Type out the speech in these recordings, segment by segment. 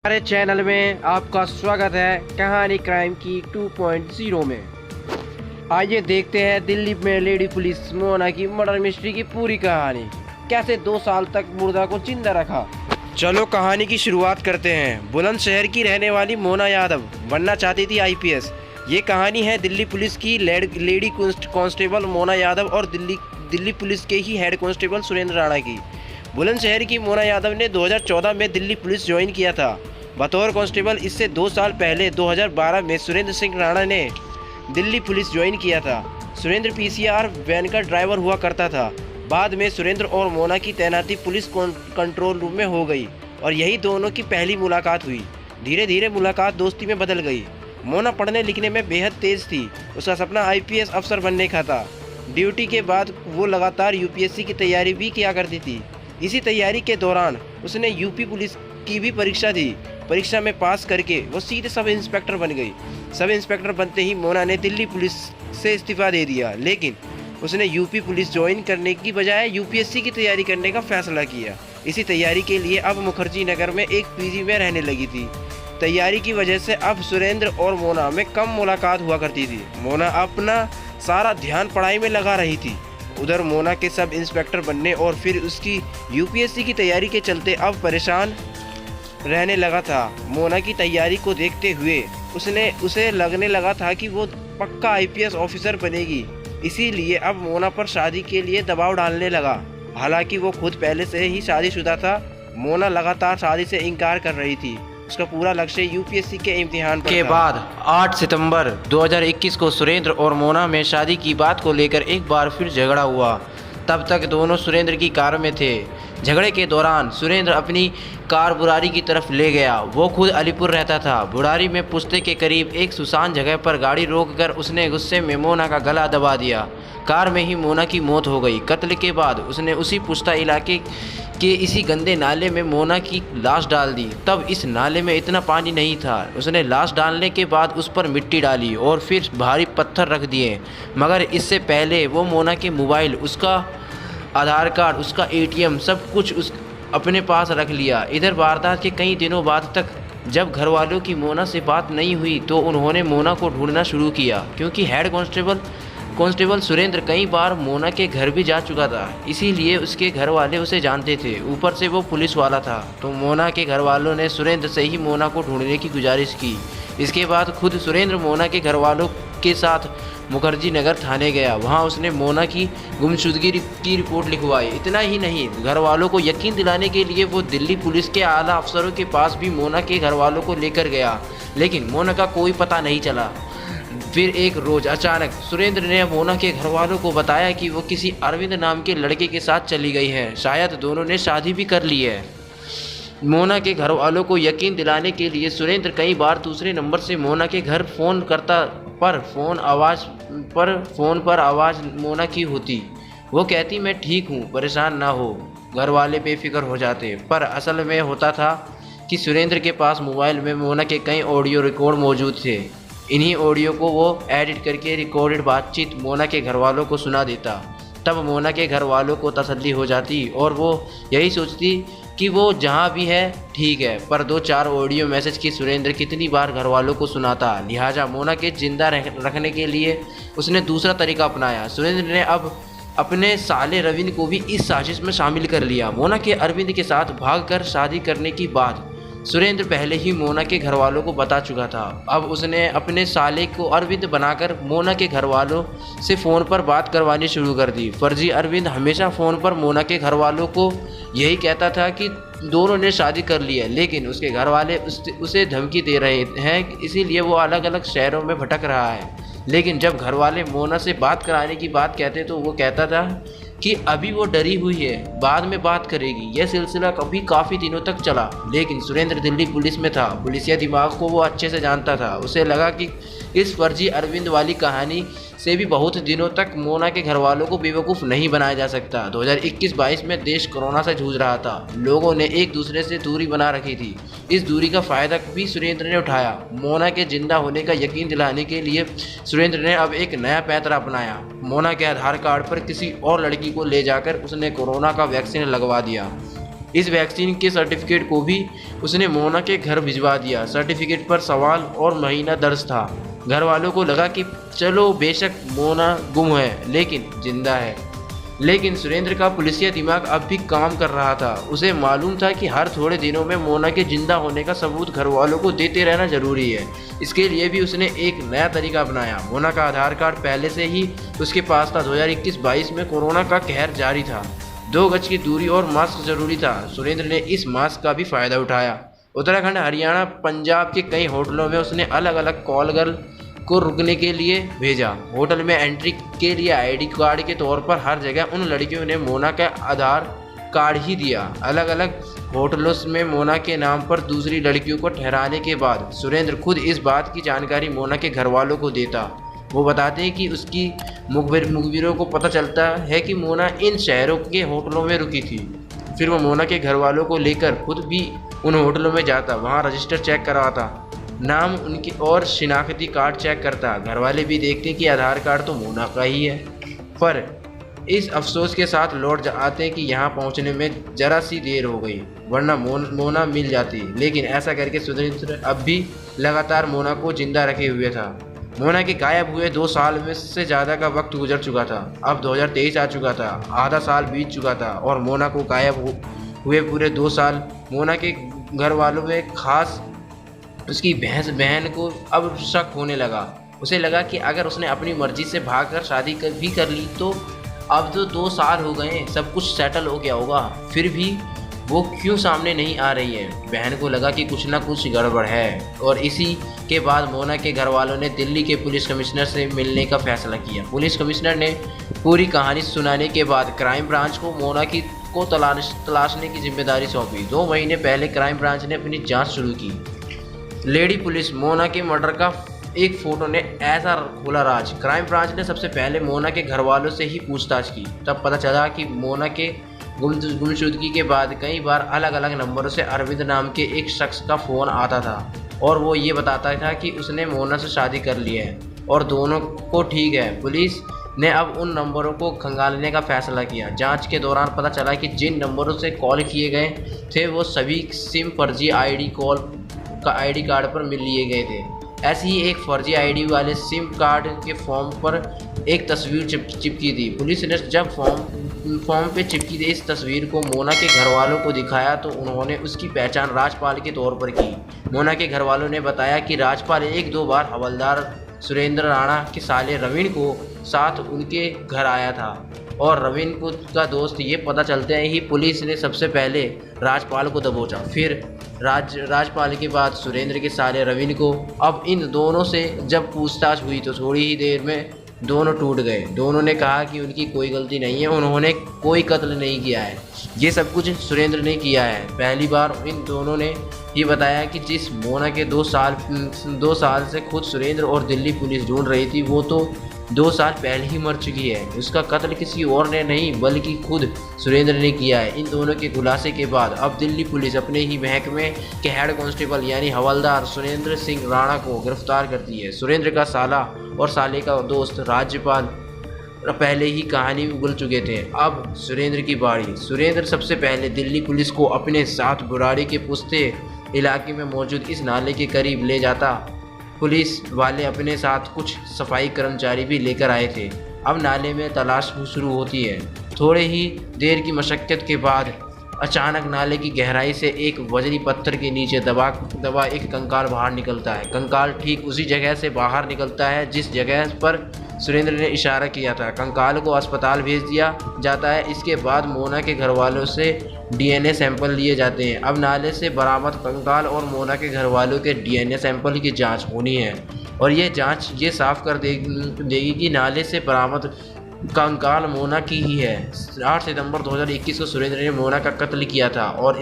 हमारे चैनल में आपका स्वागत है कहानी क्राइम की 2.0 में। आइए देखते हैं दिल्ली में लेडी पुलिस मोना की मर्डर मिस्ट्री की पूरी कहानी। कैसे 2 साल तक मुर्दा को जिंदा रखा। चलो कहानी की शुरुआत करते हैं। बुलंदशहर की रहने वाली मोना यादव बनना चाहती थी आईपीएस। ये कहानी है दिल्ली पुलिस की लेडी कांस्टेबल मोना यादव और दिल्ली पुलिस के ही हेड कांस्टेबल सुरेंद्र राणा की। बुलंदशहर की मोना यादव ने 2014 में दिल्ली पुलिस ज्वाइन किया था बतौर कांस्टेबल। इससे 2 साल पहले 2012 में सुरेंद्र सिंह राणा ने दिल्ली पुलिस ज्वाइन किया था। सुरेंद्र पीसीआर वैन का ड्राइवर हुआ करता था। बाद में सुरेंद्र और मोना की तैनाती पुलिस कंट्रोल रूम में हो गई और यही दोनों की पहली मुलाकात हुई। धीरे धीरे मुलाकात दोस्ती में बदल गई। मोना पढ़ने लिखने में बेहद तेज थी। उसका सपना आईपीएस अफसर बनने का था। ड्यूटी के बाद वो लगातार यूपीएससी की तैयारी भी किया करती थी। इसी तैयारी के दौरान उसने यूपी पुलिस की भी परीक्षा दी। परीक्षा में पास करके वो सीधे सब इंस्पेक्टर बन गई। सब इंस्पेक्टर बनते ही मोना ने दिल्ली पुलिस से इस्तीफा दे दिया, लेकिन उसने यूपी पुलिस ज्वाइन करने की बजाय यूपीएससी की तैयारी करने का फैसला किया। इसी तैयारी के लिए अब मुखर्जी नगर में एक पीजी में रहने लगी थी। तैयारी की वजह से अब सुरेंद्र और मोना में कम मुलाकात हुआ करती थी। मोना अपना सारा ध्यान पढ़ाई में लगा रही थी। उधर मोना के सब इंस्पेक्टर बनने और फिर उसकी यूपीएससी की तैयारी के चलते अब परेशान रहने लगा था। मोना की तैयारी को देखते हुए उसे लगने लगा था कि वो पक्का आईपीएस ऑफिसर बनेगी। इसीलिए अब मोना पर शादी के लिए दबाव डालने लगा। हालांकि वो खुद पहले से ही शादीशुदा था। मोना लगातार शादी से इनकार कर रही थी। उसका पूरा लक्ष्य यूपीएससी के इम्तिहान पर के बाद 8 सितंबर 2021 को सुरेंद्र और मोना में शादी की बात को लेकर एक बार फिर झगड़ा हुआ। तब तक दोनों सुरेंद्र की कार में थे। झगड़े के दौरान सुरेंद्र अपनी कार बुरारी की तरफ ले गया। वो खुद अलीपुर रहता था। बुरारी में पुश्ते के करीब एक सुनसान जगह पर गाड़ी रोककर उसने गुस्से में मोना का गला दबा दिया। कार में ही मोना की मौत हो गई। कत्ल के बाद उसने उसी पुश्ता इलाके के इसी गंदे नाले में मोना की लाश डाल दी। तब इस नाले में इतना पानी नहीं था। उसने लाश डालने के बाद उस पर मिट्टी डाली और फिर भारी पत्थर रख दिए। मगर इससे पहले वो मोना के मोबाइल, उसका आधार कार्ड, उसका एटीएम सब कुछ अपने पास रख लिया। इधर वारदात के कई दिनों बाद तक जब घर वालों की मोना से बात नहीं हुई तो उन्होंने मोना को ढूंढना शुरू किया, क्योंकि हेड कांस्टेबल सुरेंद्र कई बार मोना के घर भी जा चुका था। इसीलिए उसके घर वाले उसे जानते थे। ऊपर से वो पुलिस वाला था, तो मोना के घर वालों ने सुरेंद्र से ही मोना को ढूंढने की गुजारिश की। इसके बाद खुद सुरेंद्र मोना के घर वालों के साथ मुखर्जी नगर थाने गया। वहां उसने मोना की गुमशुदगी की रिपोर्ट लिखवाई। इतना ही नहीं, घर वालों को यकीन दिलाने के लिए वो दिल्ली पुलिस के आला अफसरों के पास भी मोना के घर वालों को लेकर गया, लेकिन मोना का कोई पता नहीं चला। फिर एक रोज़ अचानक सुरेंद्र ने मोना के घर वालों को बताया कि वो किसी अरविंद नाम के लड़के के साथ चली गई है। शायद दोनों ने शादी भी कर ली है। मोना के घर वालों को यकीन दिलाने के लिए सुरेंद्र कई बार दूसरे नंबर से मोना के घर फ़ोन करता, पर फ़ोन पर आवाज़ मोना की होती। वो कहती मैं ठीक हूँ, परेशान ना हो। घर वाले बेफिक्र हो जाते। पर असल में होता था कि सुरेंद्र के पास मोबाइल में मोना के कई ऑडियो रिकॉर्ड मौजूद थे। इन्हीं ऑडियो को वो एडिट करके रिकॉर्डेड बातचीत मोना के घर वालों को सुना देता। तब मोना के घर वालों को तसल्ली हो जाती और वो यही सोचती कि वो जहाँ भी है ठीक है। पर 2-4 ऑडियो मैसेज की सुरेंद्र कितनी बार घर वालों को सुनाता। लिहाजा मोना के जिंदा रखने के लिए उसने दूसरा तरीका अपनाया। सुरेंद्र ने अब अपने साले रविंद्र को भी इस साजिश में शामिल कर लिया। मोना के अरविंद के साथ भागकर शादी करने की बात सुरेंद्र पहले ही मोना के घर वालों को बता चुका था। अब उसने अपने साले को अरविंद बनाकर मोना के घर वालों से फ़ोन पर बात करवानी शुरू कर दी। फर्जी अरविंद हमेशा फ़ोन पर मोना के घर वालों को यही कहता था कि दोनों ने शादी कर ली है, लेकिन उसके घर वाले उसे धमकी दे रहे हैं, इसीलिए वो अलग अलग शहरों में भटक रहा है। लेकिन जब घर वाले मोना से बात कराने की बात कहते तो वो कहता था कि अभी वो डरी हुई है, बाद में बात करेगी। यह सिलसिला काफ़ी दिनों तक चला, लेकिन सुरेंद्र दिल्ली पुलिस में था। पुलिसिया दिमाग को वो अच्छे से जानता था। उसे लगा कि इस फर्जी अरविंद वाली कहानी से भी बहुत दिनों तक मोना के घर वालों को बेवकूफ़ नहीं बनाया जा सकता। 2021-22 में देश कोरोना से जूझ रहा था। लोगों ने एक दूसरे से दूरी बना रखी थी। इस दूरी का फ़ायदा भी सुरेंद्र ने उठाया। मोना के जिंदा होने का यकीन दिलाने के लिए सुरेंद्र ने अब एक नया पैंतरा अपनाया। मोना के आधार कार्ड पर किसी और लड़की को ले जाकर उसने कोरोना का वैक्सीन लगवा दिया। इस वैक्सीन के सर्टिफिकेट को भी उसने मोना के घर भिजवा दिया। सर्टिफिकेट पर सवाल और महीना दर्ज था। घर वालों को लगा कि चलो बेशक मोना गुम है लेकिन जिंदा है। लेकिन सुरेंद्र का पुलिसिया दिमाग अब भी काम कर रहा था। उसे मालूम था कि हर थोड़े दिनों में मोना के जिंदा होने का सबूत घर वालों को देते रहना जरूरी है। इसके लिए भी उसने एक नया तरीका अपनाया। मोना का आधार कार्ड पहले से ही उसके पास था। 2021-22 में कोरोना का कहर जारी था। 2 गज की दूरी और मास्क जरूरी था। सुरेंद्र ने इस मास्क का भी फायदा उठाया। उत्तराखंड, हरियाणा, पंजाब के कई होटलों में उसने अलग अलग कॉल गर्ल को रुकने के लिए भेजा। होटल में एंट्री के लिए आईडी कार्ड के तौर पर हर जगह उन लड़कियों ने मोना का आधार कार्ड ही दिया। अलग अलग होटलों में मोना के नाम पर दूसरी लड़कियों को ठहराने के बाद सुरेंद्र खुद इस बात की जानकारी मोना के घर वालों को देता। वो बताते हैं कि उसकी मुखबिरों को पता चलता है कि मोना इन शहरों के होटलों में रुकी थी। फिर वो मोना के घर वालों को लेकर खुद भी उन होटलों में जाता, वहाँ रजिस्टर चेक करवाता, नाम उनकी और शिनाख्ती कार्ड चेक करता। घर वाले भी देखते कि आधार कार्ड तो मोना का ही है, पर इस अफसोस के साथ लौट आते कि यहाँ पहुँचने में जरा सी देर हो गई, वरना मोना मिल जाती। लेकिन ऐसा करके सुरेंद्र अब भी लगातार मोना को जिंदा रखे हुए था। मोना के गायब हुए 2 साल में से ज़्यादा का वक्त गुजर चुका था। अब 2023 आ चुका था, आधा साल बीत चुका था और मोना को गायब हुए पूरे 2 साल मोना के घर वालों में खास उसकी बहन को अब शक होने लगा। उसे लगा कि अगर उसने अपनी मर्जी से भागकर शादी भी कर ली तो अब तो 2 साल हो गए, सब कुछ सेटल हो गया होगा, फिर भी वो क्यों सामने नहीं आ रही है। बहन को लगा कि कुछ ना कुछ गड़बड़ है और इसी के बाद मोना के घर वालों ने दिल्ली के पुलिस कमिश्नर से मिलने का फैसला किया। पुलिस कमिश्नर ने पूरी कहानी सुनाने के बाद क्राइम ब्रांच को मोना को तलाशने की जिम्मेदारी सौंपी। 2 महीने पहले क्राइम ब्रांच ने अपनी जांच शुरू की। लेडी पुलिस मोना के मर्डर का एक फोटो ने ऐसा खोला राज। क्राइम ब्रांच ने सबसे पहले मोना के घर वालों से ही पूछताछ की। तब पता चला कि मोना के गुमशुदगी के बाद कई बार अलग अलग नंबरों से अरविंद नाम के एक शख्स का फ़ोन आता था और वो ये बताता था कि उसने मोना से शादी कर ली है और दोनों को ठीक है। पुलिस ने अब उन नंबरों को खंगालने का फैसला किया। जांच के दौरान पता चला कि जिन नंबरों से कॉल किए गए थे वो सभी सिम फर्जी आईडी कार्ड पर मिल लिए गए थे। ऐसी ही एक फर्जी आईडी वाले सिम कार्ड के फॉर्म पर एक तस्वीर चिपकी थी। पुलिस ने जब फॉर्म पे चिपकी थी इस तस्वीर को मोना के घर वालों को दिखाया तो उन्होंने उसकी पहचान राजपाल के तौर पर की। मोना के घर वालों ने बताया कि राजपाल 1-2 बार हवलदार सुरेंद्र राणा के साले रवीन को साथ उनके घर आया था और रवीन का दोस्त। ये पता चलते ही पुलिस ने सबसे पहले राजपाल को दबोचा, फिर राजपाल के बाद सुरेंद्र के साले रवीन को। अब इन दोनों से जब पूछताछ हुई तो थोड़ी ही देर में दोनों टूट गए। दोनों ने कहा कि उनकी कोई गलती नहीं है, उन्होंने कोई कत्ल नहीं किया है, ये सब कुछ सुरेंद्र ने किया है। पहली बार इन दोनों ने ये बताया कि जिस मोना के 2 साल से खुद सुरेंद्र और दिल्ली पुलिस ढूंढ रही थी वो तो 2 साल पहले ही मर चुकी है। उसका कत्ल किसी और ने नहीं बल्कि खुद सुरेंद्र ने किया है। इन दोनों के खुलासे के बाद अब दिल्ली पुलिस अपने ही महकमे के हेड कांस्टेबल यानी हवलदार सुरेंद्र सिंह राणा को गिरफ्तार करती है। सुरेंद्र का साला और साले का दोस्त राजपाल पहले ही कहानी में उगल चुके थे। अब सुरेंद्र की बारी। सुरेंद्र सबसे पहले दिल्ली पुलिस को अपने साथ बुराड़ी के पुस्ते इलाके में मौजूद इस नाले के करीब ले जाता। पुलिस वाले अपने साथ कुछ सफाई कर्मचारी भी लेकर आए थे। अब नाले में तलाश शुरू होती है। थोड़े ही देर की मशक्क़त के बाद अचानक नाले की गहराई से एक वजनी पत्थर के नीचे दबा एक कंकाल बाहर निकलता है। कंकाल ठीक उसी जगह से बाहर निकलता है जिस जगह पर सुरेंद्र ने इशारा किया था। कंकाल को अस्पताल भेज दिया जाता है। इसके बाद मोना के घर वालों से डीएनए सैंपल लिए जाते हैं। अब नाले से बरामद कंकाल और मोना के घर वालों के डीएनए सैंपल की जांच होनी है और ये जांच ये साफ कर देगी कि नाले से बरामद कंकाल मोना की ही है। 8 सितंबर 2021 को सुरेंद्र ने मोना का कत्ल किया था और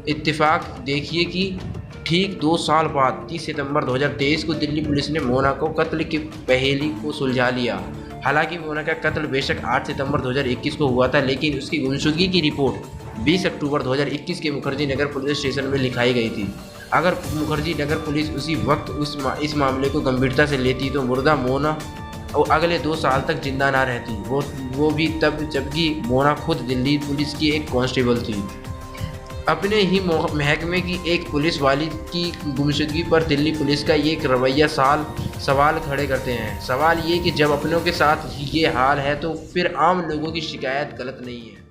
इत्तिफाक देखिए कि ठीक 2 साल बाद 30 सितंबर 2023 को दिल्ली पुलिस ने मोना को कत्ल की पहेली को सुलझा लिया। हालांकि मोना का कत्ल बेशक 8 सितंबर 2021 को हुआ था, लेकिन उसकी गुमशुदगी की रिपोर्ट 20 अक्टूबर 2021 के मुखर्जी नगर पुलिस स्टेशन में लिखाई गई थी। अगर मुखर्जी नगर पुलिस उसी वक्त इस मामले को गंभीरता से लेती तो मुर्दा मोना और अगले 2 साल तक जिंदा ना रहती, वो भी तब जबकि मोना खुद दिल्ली पुलिस की एक कांस्टेबल थी। अपने ही महकमे की एक पुलिस वाली की गुमशुदगी पर दिल्ली पुलिस का ये रवैया सवाल खड़े करते हैं। सवाल ये कि जब अपनों के साथ ये हाल है तो फिर आम लोगों की शिकायत गलत नहीं है।